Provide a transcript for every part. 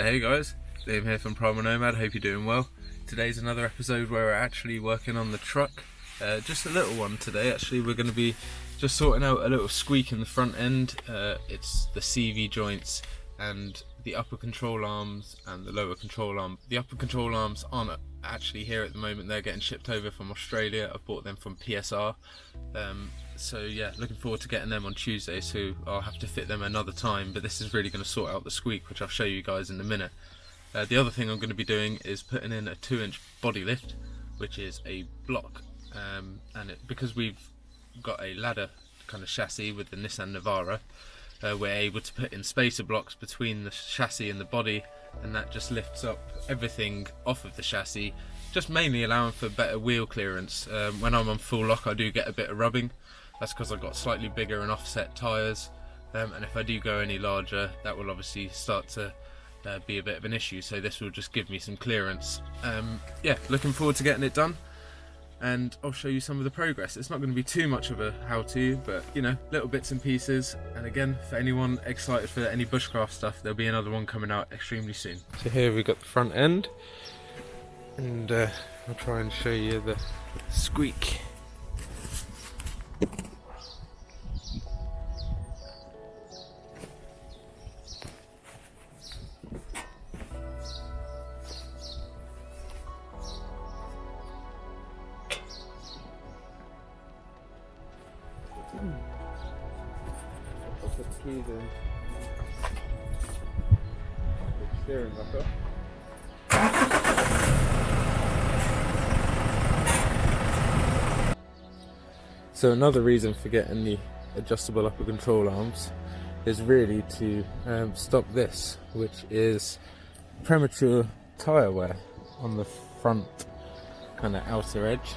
Hey guys, Liam here from Primal Nomad, hope you're doing well. Today's another episode where we're actually working on the truck, just a little one today. Actually we're going to be just sorting out a little squeak in the front end. It's the CV joints and the upper control arms and the lower control arm. The upper control arms aren't actually here at the moment, they're getting shipped over from Australia. I've bought them from PSR. So yeah, looking forward to getting them on Tuesday, so I'll have to fit them another time, but this is really going to sort out the squeak, which I'll show you guys in a minute. The other thing I'm going to be doing is putting in a 2-inch body lift, which is a block, and because we've got a ladder kind of chassis with the Nissan Navara, we're able to put in spacer blocks between the chassis and the body, and that just lifts up everything off of the chassis, just mainly allowing for better wheel clearance. When I'm on full lock I do get a bit of rubbing. That's because I've got slightly bigger and offset tyres, and if I do go any larger that will obviously start to be a bit of an issue, so this will just give me some clearance. Yeah, looking forward to getting it done, and I'll show you some of the progress. It's not going to be too much of a how-to, but you know, little bits and pieces. And again, for anyone excited for any bushcraft stuff, there'll be another one coming out extremely soon. So here we've got the front end, and I'll try and show you the squeak. I'll put the keys in. The steering back up. So another reason for getting the adjustable upper control arms is really to stop this, which is premature tyre wear on the front kind of outer edge.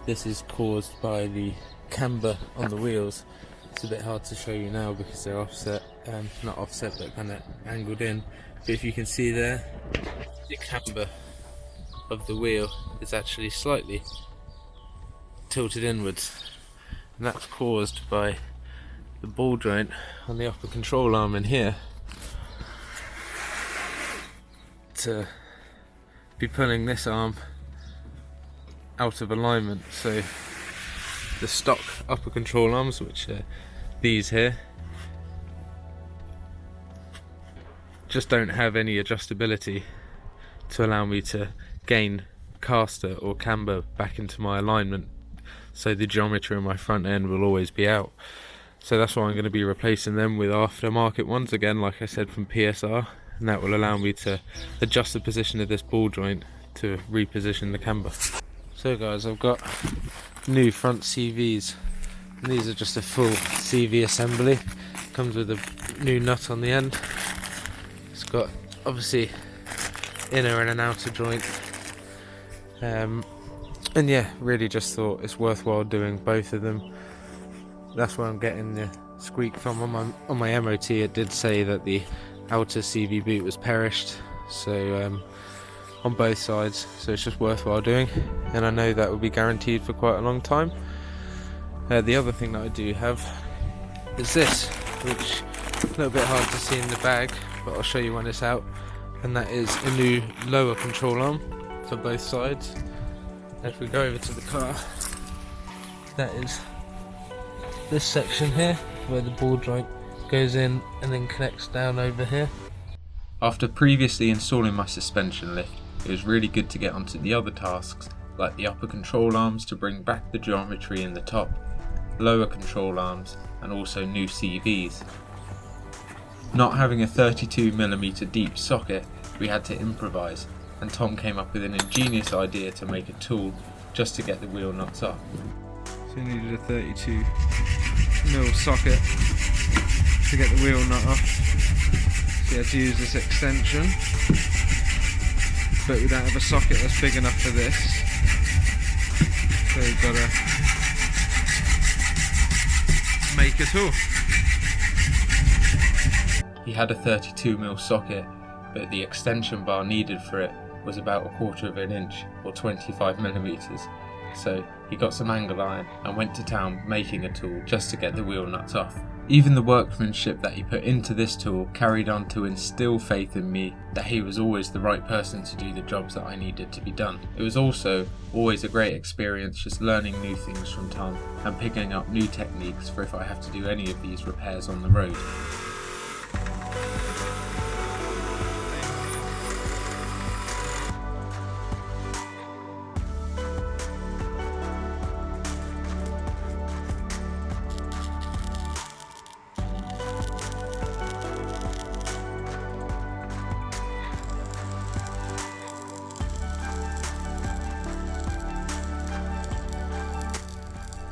This is caused by the camber on the wheels. It's a bit hard to show you now because they're offset, not offset but kind of angled in, but if you can see there, the camber of the wheel is actually slightly tilted inwards, and that's caused by the ball joint on the upper control arm in here to be pulling this arm out of alignment. So the stock upper control arms, which are these here, just don't have any adjustability to allow me to gain caster or camber back into my alignment, so the geometry on my front end will always be out. So that's why I'm going to be replacing them with aftermarket ones, again like I said from PSR, and that will allow me to adjust the position of this ball joint to reposition the camber. So guys, I've got new front CVs, and these are just a full CV assembly. Comes with a new nut on the end. It's got obviously inner and an outer joint, and yeah, really just thought it's worthwhile doing both of them. That's where I'm getting the squeak from. On my MOT it did say that the outer CV boot was perished, so on both sides, so it's just worthwhile doing, and I know that will be guaranteed for quite a long time. The other thing that I do have is this, which is a little bit hard to see in the bag, but I'll show you when it's out, and that is a new lower control arm for both sides. And if we go over to the car, that is this section here where the ball joint goes in and then connects down over here. After previously installing my suspension lift, it was really good to get onto the other tasks, like the upper control arms to bring back the geometry in the top, lower control arms, and also new CVs. Not having a 32mm deep socket, we had to improvise, and Tom came up with an ingenious idea to make a tool just to get the wheel nuts off. So we needed a 32mm socket to get the wheel nut off. So you had to use this extension, but we don't have a socket that's big enough for this, so we've got to make a tool. He had a 32mm socket, but the extension bar needed for it was about 1/4 of an inch or 25mm, so he got some angle iron and went to town making a tool just to get the wheel nuts off. Even the workmanship that he put into this tool carried on to instill faith in me that he was always the right person to do the jobs that I needed to be done. It was also always a great experience just learning new things from Tom and picking up new techniques for if I have to do any of these repairs on the road.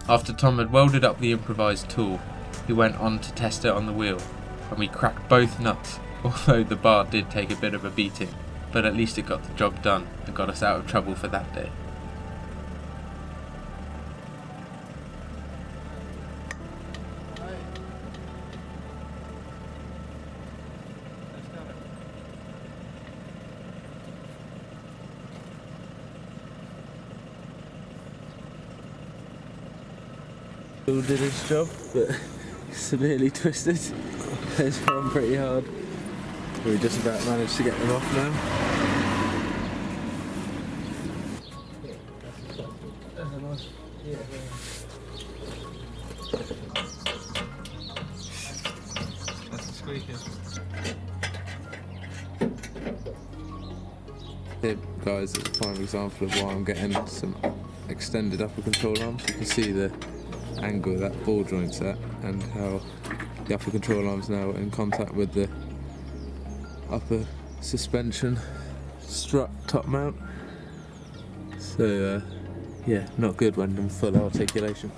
After Tom had welded up the improvised tool, he went on to test it on the wheel, and we cracked both nuts, although the bar did take a bit of a beating, but at least it got the job done and got us out of trouble for that day. Did his job, but severely twisted. It's gone pretty hard. We just about managed to get them off now. That's a squeaking. Here, guys, is a prime example of why I'm getting some extended upper control arms. You can see the angle that ball joint's at and how the upper control arm's now in contact with the upper suspension strut top mount. So yeah, not good when in full articulation.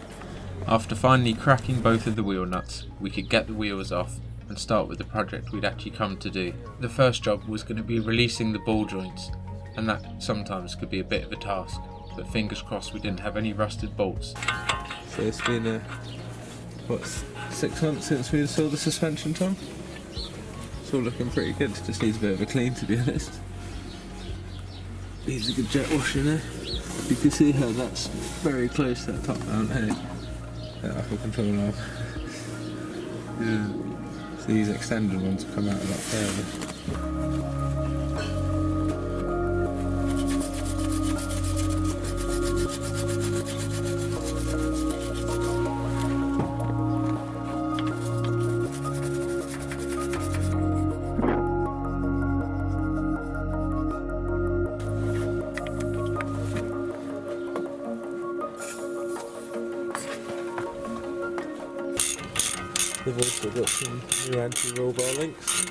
After finally cracking both of the wheel nuts, we could get the wheels off and start with the project we'd actually come to do. The first job was going to be releasing the ball joints, and that sometimes could be a bit of a task, but fingers crossed we didn't have any rusted bolts. So it's been 6 months since we installed the suspension, Tom? It's all looking pretty good, just needs a bit of a clean, to be honest. Needs a good jet wash in there. You can see how that's very close to that top mount, hey? That upper control arm. Yeah. So these extended ones have come out a lot further. They've also got some new anti-roll bar links.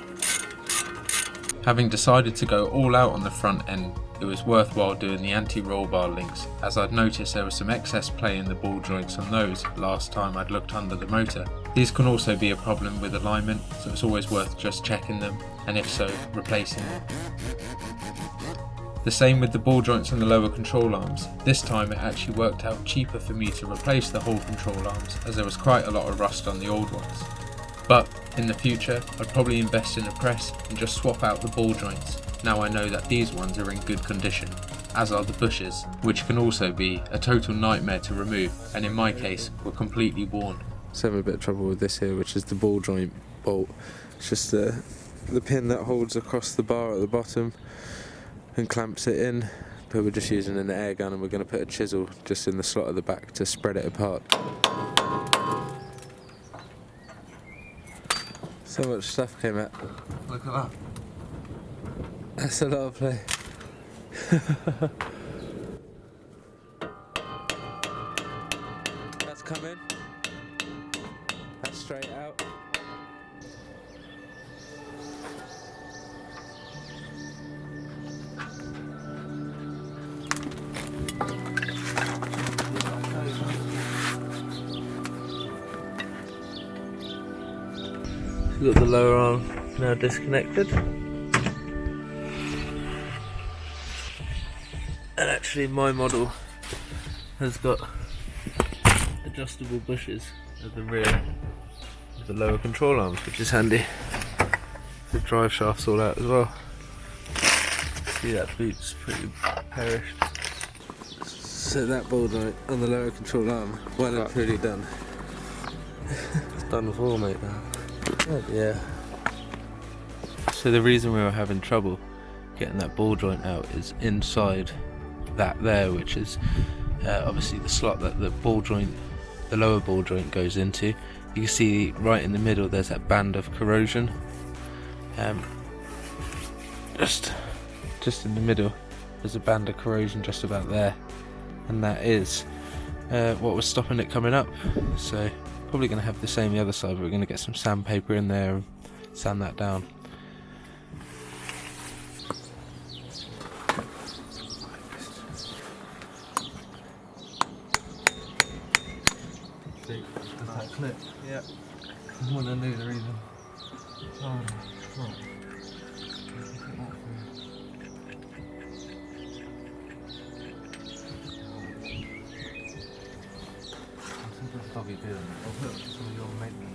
Having decided to go all out on the front end, it was worthwhile doing the anti-roll bar links, as I'd noticed there was some excess play in the ball joints on those last time I'd looked under the motor. These can also be a problem with alignment, so it's always worth just checking them, and if so, replacing them. The same with the ball joints on the lower control arms. This time it actually worked out cheaper for me to replace the whole control arms, as there was quite a lot of rust on the old ones. But in the future, I'd probably invest in a press and just swap out the ball joints. Now I know that these ones are in good condition, as are the bushes, which can also be a total nightmare to remove, and in my case were completely worn. So I'm having a bit of trouble with this here, which is the ball joint bolt. It's just the pin that holds across the bar at the bottom and clamps it in, but we're just using an air gun and we're going to put a chisel just in the slot at the back to spread it apart. So much stuff came out. Look at that. That's a lot of play. That's come in. That's straight out. We've got the lower arm now disconnected. And actually my model has got adjustable bushes at the rear of the lower control arms, which is handy. The drive shaft's all out as well. See, that boot's pretty perished. So that ball joint on the lower control arm, well and truly done. done before, mate. Yeah. So the reason we were having trouble getting that ball joint out is inside that there, which is obviously the slot that the lower ball joint goes into. You can see right in the middle there's that band of corrosion. Just in the middle there's a band of corrosion just about there, and that is what was stopping it coming up. So probably going to have the same the other side, but we're going to get some sandpaper in there and sand that down. Does that clip? Yeah. I want to know the reason. Right. What the fuck are you doing? I'll put some of your maintenance.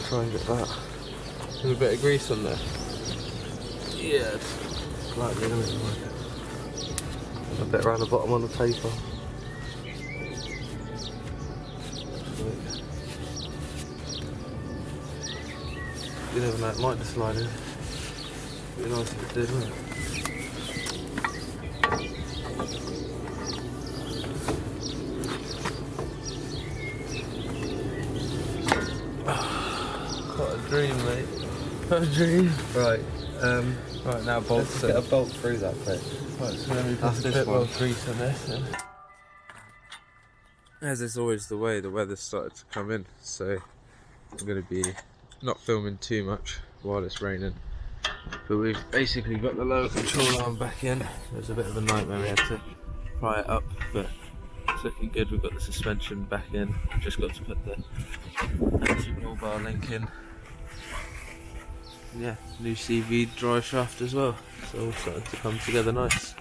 Try and get that. There's a bit of grease on there. Yeah, it's slightly, isn't it? A bit around the bottom on the paper. You never know, it might just slide in. Be nice if it did, wouldn't it? What a dream, mate. What a dream. Right, Right, now bolt let's get a bolt through that bit. Right, so then we That's put a this bit more one. grease on this. As is always the way, the weather's started to come in, so I'm going to be not filming too much while it's raining. But we've basically got the lower control arm back in. It was a bit of a nightmare, we had to pry it up, but it's looking good. We've got the suspension back in, just got to put the anti-roll bar link in. Yeah, new CV drive shaft as well, so all starting to come together nice.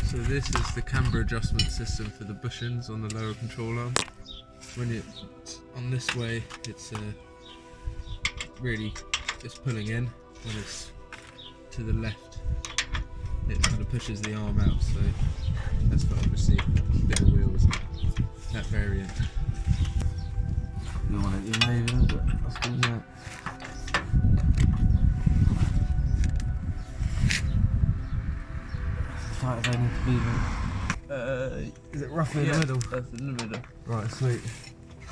So this is the camber adjustment system for the bushings on the lower control arm. When it's on this way, it's pulling in. When it's to the left, it kind of pushes the arm out. So that's for obviously bigger wheels, that variant. You don't want it even moving, is it? That's good, isn't it? As tight as I need to be, mate. Is it roughly in the middle? That's in the middle. Right, sweet.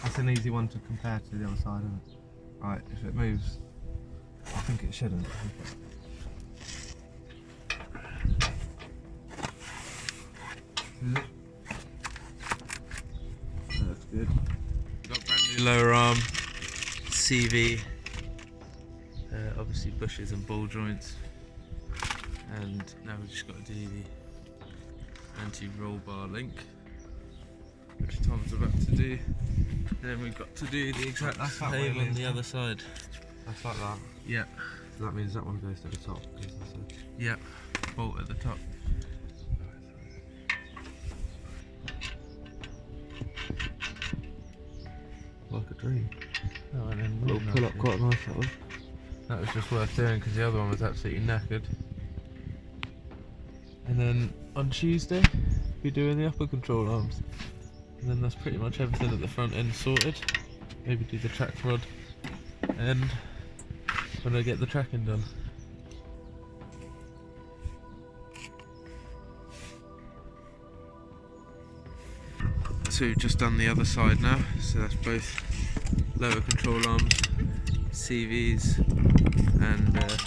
That's an easy one to compare to the other side, isn't it? Right, if it moves, I think it shouldn't. That's good. Got brand new lower arm, CV, obviously bushes and ball joints, and now we've just got to do the anti-roll bar link, which Tom's about to do. Then we've got to do the exact That's that way, same on Liam. the other side. That's like that. Yeah, So that means that one goes to the top. yeah, bolt at the top. Like a dream. Oh, and then Little pull up, quite nice that was. That was just worth doing because the other one was absolutely knackered. And then on Tuesday, we're doing the upper control arms. And then that's pretty much everything at the front end sorted. Maybe do the track rod and when I get the tracking done. So we've just done the other side now, so that's both lower control arms, CVs and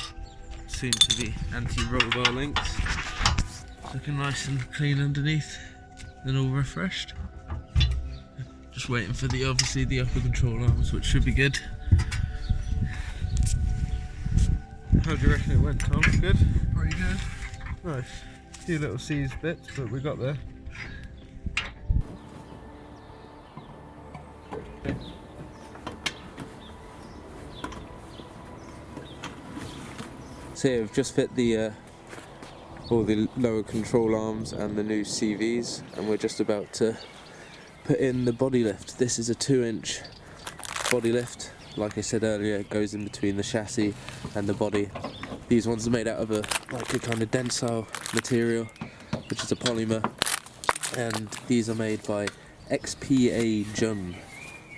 soon to be anti-roll bar links. Looking nice and clean underneath and all refreshed. Just waiting for obviously the upper control arms, which should be good. How do you reckon it went, Tom? Good? Pretty good. Nice. A few little seized bits, but we got there. So yeah, we've just fit the all the lower control arms and the new CVs, and we're just about to put in the body lift. This is a 2-inch body lift. Like I said earlier, it goes in between the chassis and the body. These ones are made out of a kind of tensile material, which is a polymer, and these are made by XPA Jum,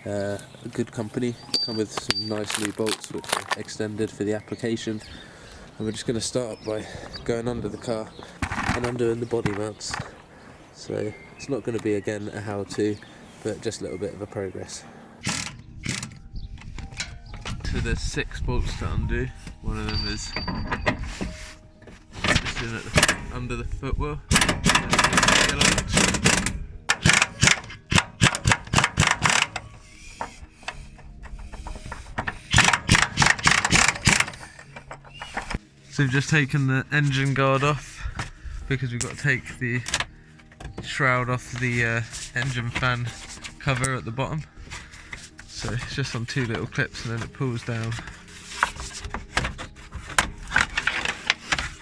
a good company. Come with some nice new bolts which are extended for the application, and we're just going to start by going under the car and undoing the body mounts. So it's not going to be again a how-to, but just a little bit of a progress. So there's 6 bolts to undo. One of them is just in under the footwell. So we've just taken the engine guard off because we've got to take the shroud off the engine fan cover at the bottom. So it's just on 2 little clips and then it pulls down.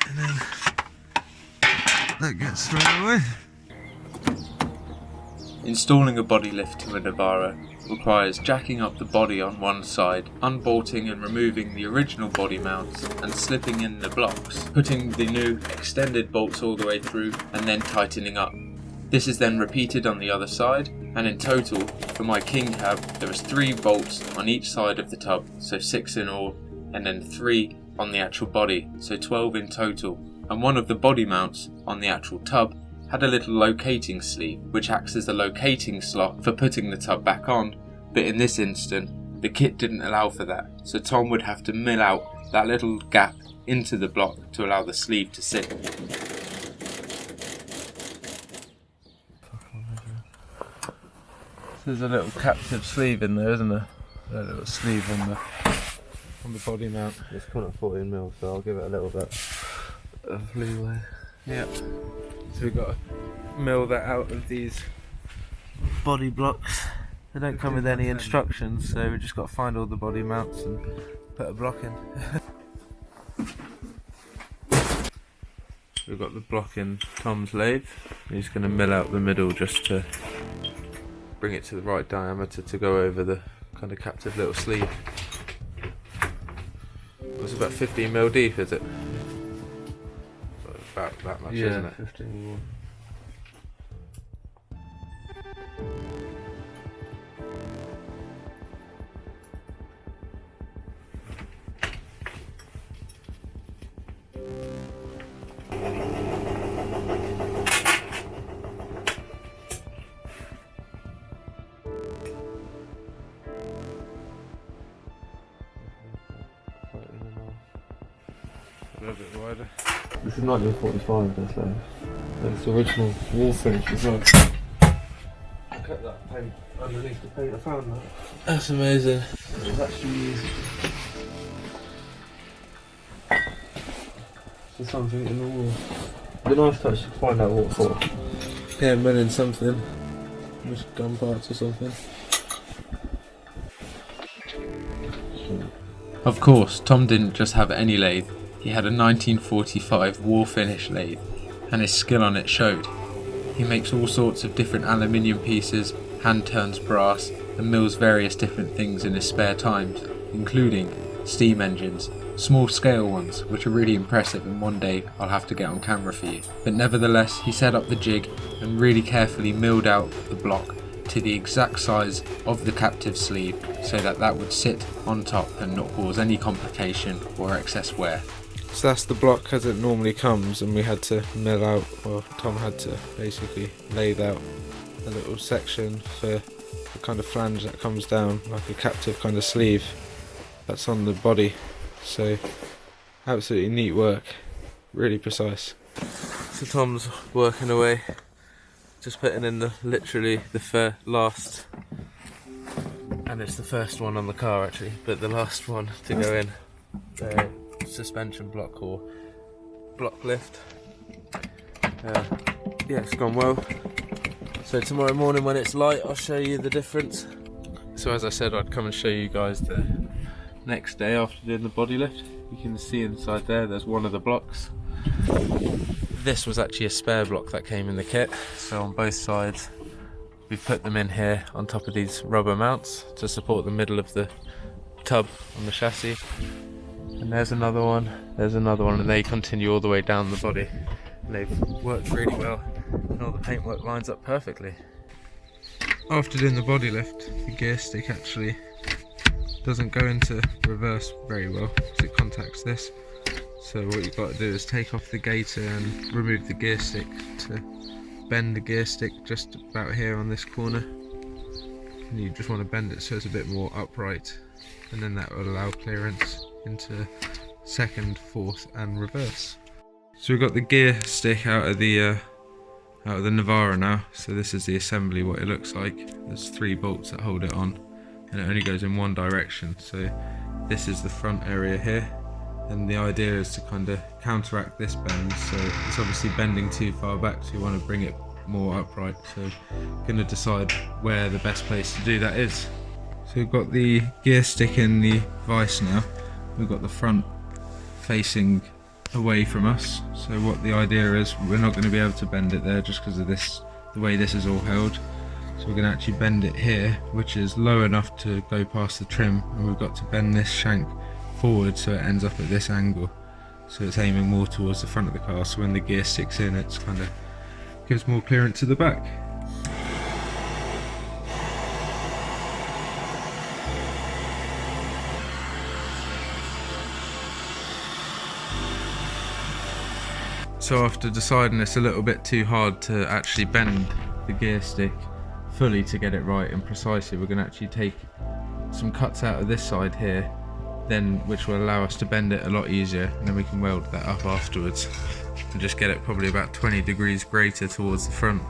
And then that gets thrown away. Installing a body lift to a Navara requires jacking up the body on one side, unbolting and removing the original body mounts and slipping in the blocks, putting the new extended bolts all the way through and then tightening up. This is then repeated on the other side, and in total, for my king cab, there was 3 bolts on each side of the tub, so 6 in all, and then 3 on the actual body, so 12 in total. And one of the body mounts on the actual tub had a little locating sleeve, which acts as the locating slot for putting the tub back on, but in this instant, the kit didn't allow for that, so Tom would have to mill out that little gap into the block to allow the sleeve to sit. There's a little captive sleeve in there, isn't there? A little sleeve on the body mount. It's come at 14mm, so I'll give it a little bit of leeway. Yeah. So we've got to mill that out of these body blocks. They don't come with any instructions, so we've just got to find all the body mounts and put a block in. We've got the block in Tom's lathe. He's going to mill out the middle just to bring it to the right diameter to go over the kind of captive little sleeve. It's about 15mm deep, is it? About that much, Yeah, isn't it? 15mm. A little bit wider. This is not your 45, this though. It's original wall finish as well. Cut that paint underneath the paint, I found that. That's amazing. It's actually easy. There's something in the wall. It'd be nice to actually find out what for. Yeah, milling something. Just gun parts or something. Of course, Tom didn't just have any lathe. He had a 1945 wall finish lathe, and his skill on it showed. He makes all sorts of different aluminium pieces, hand turns brass, and mills various different things in his spare times, including steam engines, small scale ones, which are really impressive and one day I'll have to get on camera for you. But nevertheless, he set up the jig and really carefully milled out the block to the exact size of the captive sleeve so that that would sit on top and not cause any complication or excess wear. So that's the block as it normally comes, and we had to mill out, or Tom had to basically lathe out a little section for the kind of flange that comes down like a captive kind of sleeve that's on the body. So absolutely neat work, really precise. So Tom's working away, just putting in literally the last, and it's the first one on the car actually, but the last one to go in, the suspension block or block lift. Yeah, it's gone well. So tomorrow morning when it's light, I'll show you the difference. So as I said, I'd come and show you guys the next day after doing the body lift. You can see inside there's one of the blocks. this was actually a spare block that came in the kit. So on both sides, we've put them in here on top of these rubber mounts to support the middle of the tub on the chassis. And there's another one, and they continue all the way down the body. And they've worked really well, and all the paintwork lines up perfectly. After doing the body lift, the gear stick actually doesn't go into reverse very well because it contacts this. So what you've got to do is take off the gaiter and remove the gear stick to bend the gear stick just about here on this corner. And you just want to bend it so it's a bit more upright, and then that will allow clearance into second, fourth and reverse. So we've got the gear stick out of the Navara now. So this is the assembly, what it looks like. There's 3 bolts that hold it on, and it only goes in one direction. So this is the front area here, and the idea is to kind of counteract this bend. So it's obviously bending too far back, so you want to bring it more upright. So going to decide where the best place to do that is. So we've got the gear stick in the vise now. We've got the front facing away from us, so what the idea is, we're not going to be able to bend it there just because of this, the way this is all held. So we're going to actually bend it here, which is low enough to go past the trim, and we've got to bend this shank forward so it ends up at this angle, so it's aiming more towards the front of the car, so when the gear sticks in, it's kind of gives more clearance to the back. So after deciding it's a little bit too hard to actually bend the gear stick fully to get it right and precisely, we're going to actually take some cuts out of this side here, then which will allow us to bend it a lot easier, and then we can weld that up afterwards and just get it probably about 20 degrees greater towards the front.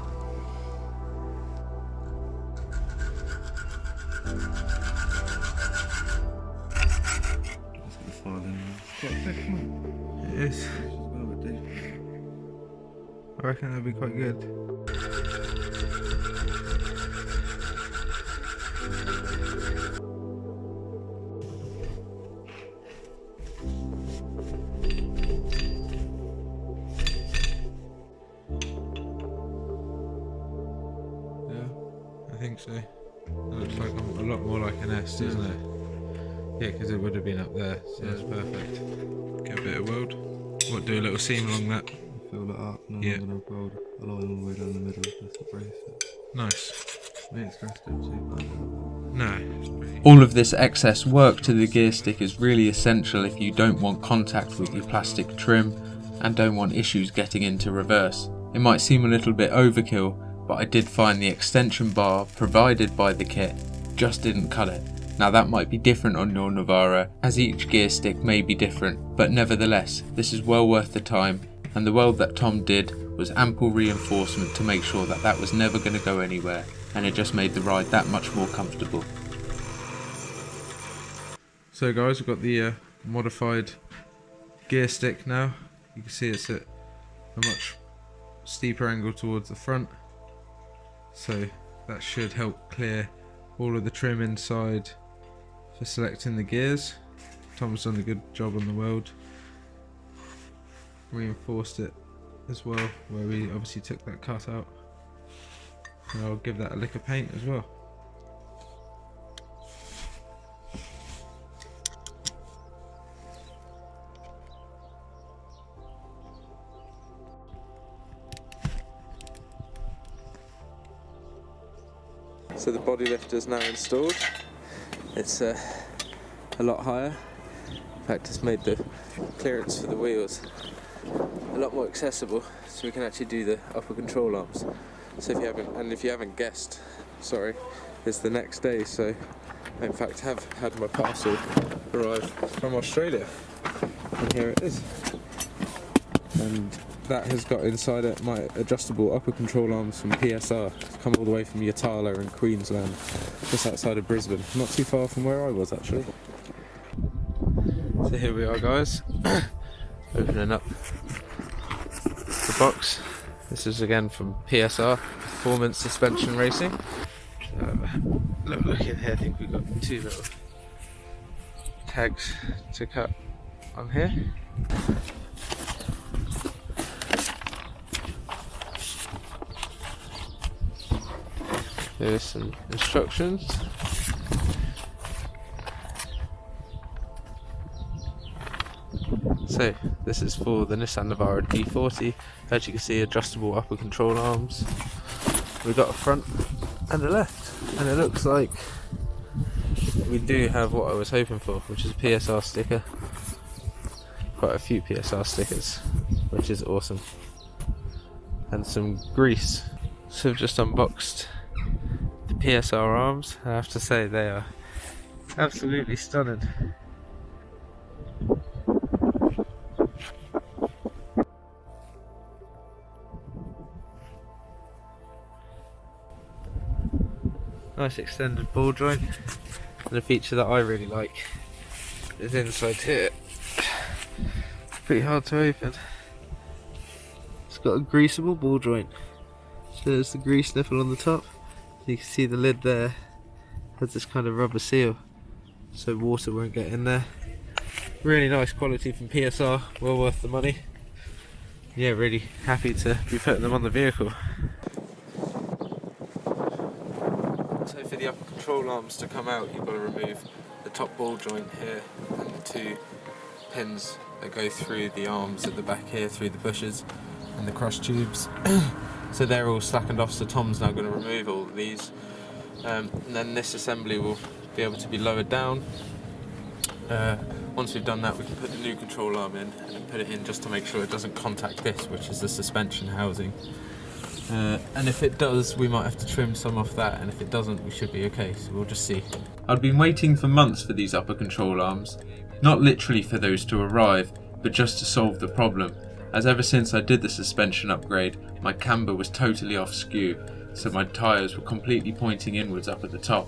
It is. I reckon that'd be quite good. Yeah, I think so. It looks like a lot more like an S, doesn't it? Yeah, because it would have been up there, so that's perfect. Get a bit of weld. What, do a little seam along that? Fill it up, and then I'm going to weld a line all the way down the middle just to brace it. Nice. I ain't stressed it too bad. No. All of this excess work to the gear stick is really essential if you don't want contact with your plastic trim and don't want issues getting into reverse. It might seem a little bit overkill, but I did find the extension bar provided by the kit just didn't cut it. Now that might be different on your Navara, as each gear stick may be different, but nevertheless, this is well worth the time, and the weld that Tom did was ample reinforcement to make sure that that was never going to go anywhere, and it just made the ride that much more comfortable. So guys, we've got the modified gear stick now. You can see it's at a much steeper angle towards the front, so that should help clear all of the trim inside for selecting the gears. Tom's done a good job on the weld. Reinforced it as well, where we obviously took that cut out, and I'll give that a lick of paint as well. So the body lifter is now installed. It's a lot higher. In fact, it's made the clearance for the wheels a lot more accessible, so we can actually do the upper control arms. So if you haven't guessed, sorry, it's the next day. So I in fact have had my parcel arrive from Australia, and here it is. And that has got inside it my adjustable upper control arms from PSR. It's come all the way from Yatala in Queensland, just outside of Brisbane. Not too far from where I was actually. So here we are, guys. Opening up the box. This is again from PSR, Performance Suspension Racing. Look in here, I think we've got 2 little tags to cut on here. Here's some instructions. So this is for the Nissan Navara D40. As you can see, adjustable upper control arms. We've got a front and a left, and it looks like we do have what I was hoping for, which is a PSR sticker. Quite a few PSR stickers, which is awesome. And some grease. So I've just unboxed the PSR arms. I have to say they are absolutely stunning. Nice extended ball joint, and a feature that I really like is inside here. It's pretty hard to open. It's got a greasable ball joint. So there's the grease nipple on the top. You can see the lid there has this kind of rubber seal, so water won't get in there. Really nice quality from PSR, well worth the money. Yeah, really happy to be putting them on the vehicle. So for the upper control arms to come out, you've got to remove the top ball joint here and the two pins that go through the arms at the back here, through the bushes and the cross tubes. So they're all slackened off, so Tom's now going to remove all of these. And then this assembly will be able to be lowered down. Once we've done that, we can put the new control arm in and then put it in just to make sure it doesn't contact this, which is the suspension housing. And if it does, we might have to trim some off that, and if it doesn't, we should be okay, so we'll just see. I'd been waiting for months for these upper control arms, not literally for those to arrive, but just to solve the problem, as ever since I did the suspension upgrade, my camber was totally off skew, so my tyres were completely pointing inwards up at the top.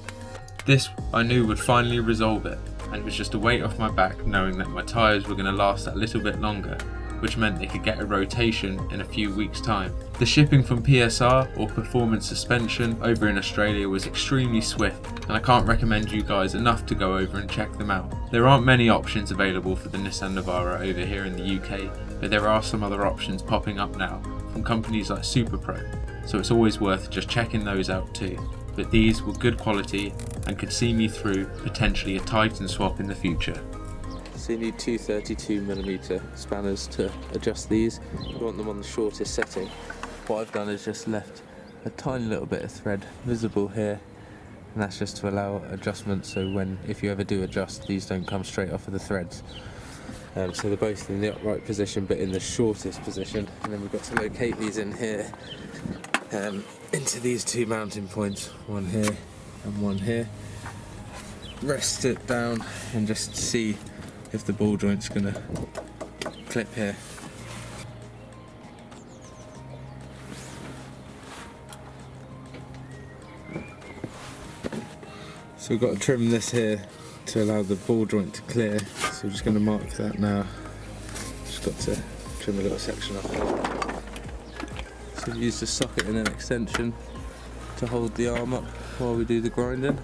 This I knew would finally resolve it, and it was just a weight off my back knowing that my tyres were going to last that little bit longer, which meant they could get a rotation in a few weeks' time. The shipping from PSR, or Performance Suspension, over in Australia was extremely swift, and I can't recommend you guys enough to go over and check them out. There aren't many options available for the Nissan Navara over here in the UK, but there are some other options popping up now from companies like SuperPro, so it's always worth just checking those out too. But these were good quality and could see me through potentially a Titan swap in the future. So you need two 32mm spanners to adjust these. You want them on the shortest setting. What I've done is just left a tiny little bit of thread visible here, and that's just to allow adjustment, so if you ever do adjust, these don't come straight off of the threads. So they're both in the upright position but in the shortest position, and then we've got to locate these in here into these two mounting points, one here and one here. Rest it down and just see if the ball joint's going to clip here. So we've got to trim this here to allow the ball joint to clear, so we're just going to mark that now. Just got to trim a little section off. So we use the socket and an extension to hold the arm up while we do the grinding.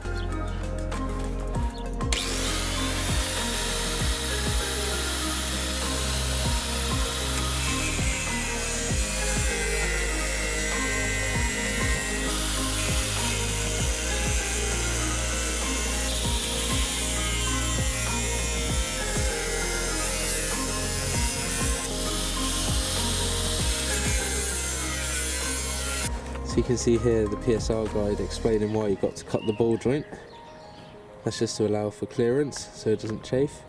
So you can see here the PSR guide explaining why you've got to cut the ball joint. That's just to allow for clearance so it doesn't chafe.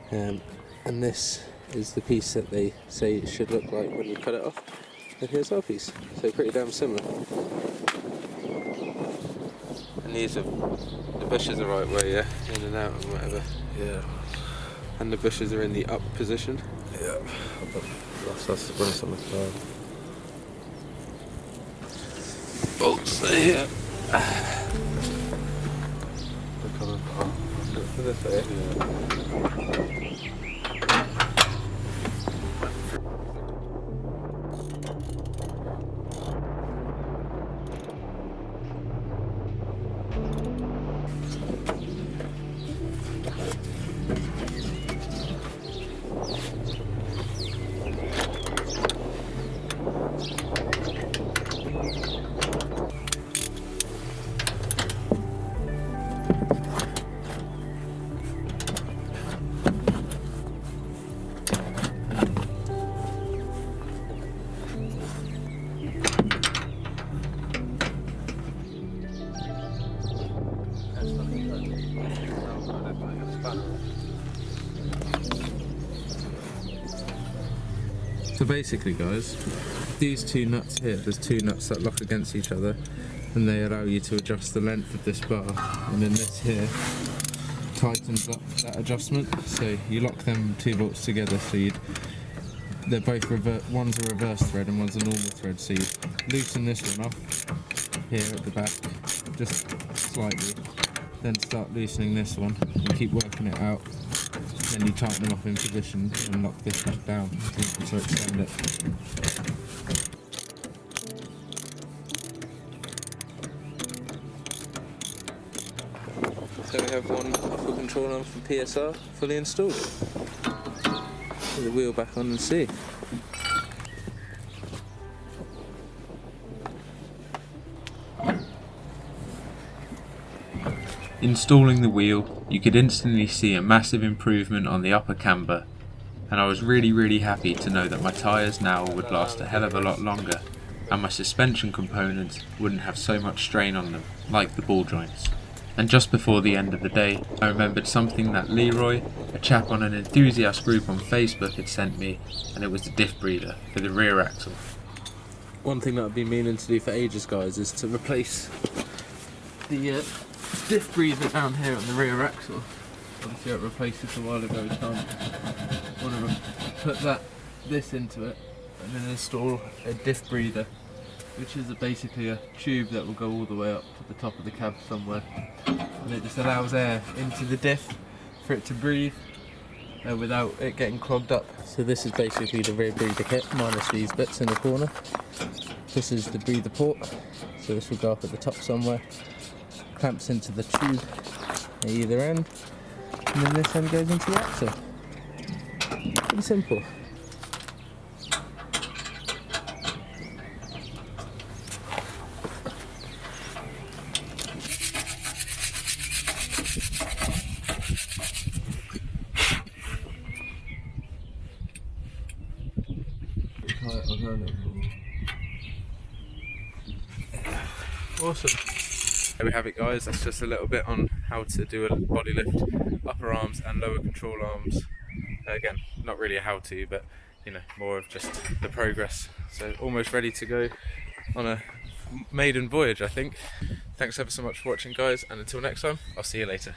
And this is the piece that they say it should look like when you cut it off. The PSR piece. So pretty damn similar. And these are, the bushes are right way, yeah? In and out and whatever. Yeah. And the bushes are in the up position. Yeah. That's when it's on the car. Bolts are here. They're coming for this way. Yeah. So basically guys, these two nuts here, there's two nuts that lock against each other and they allow you to adjust the length of this bar, and then this here tightens up that adjustment. So you lock them two bolts together, so they're both one's a reverse thread and one's a normal thread, so you loosen this one off here at the back just slightly, then start loosening this one and keep working it out. Then you tighten them off in position and lock this back down to extend it. So we have one upper control arm from PSR fully installed. Put the wheel back on and see. Installing the wheel, you could instantly see a massive improvement on the upper camber, and I was really happy to know that my tyres now would last a hell of a lot longer and my suspension components wouldn't have so much strain on them, like the ball joints. And just before the end of the day, I remembered something that Leroy, a chap on an enthusiast group on Facebook, had sent me, and it was the Diff Breather for the rear axle. One thing that I've been meaning to do for ages guys is to replace the Diff Breather down here on the rear axle. Obviously I replaced this a while ago, so I want to put this into it and then install a Diff Breather, which is basically a tube that will go all the way up to the top of the cab somewhere, and it just allows air into the diff for it to breathe without it getting clogged up. So this is basically the rear breather kit minus these bits in the corner. This is the breather port, so this will go up at the top somewhere, clamps into the tube at either end, and then this end goes into the axle. Pretty simple. Awesome. There we have it guys, that's just a little bit on how to do a body lift, upper arms and lower control arms. Again, not really a how to, but you know, more of just the progress. So almost ready to go on a maiden voyage, I think. Thanks ever so much for watching guys, and until next time, I'll see you later.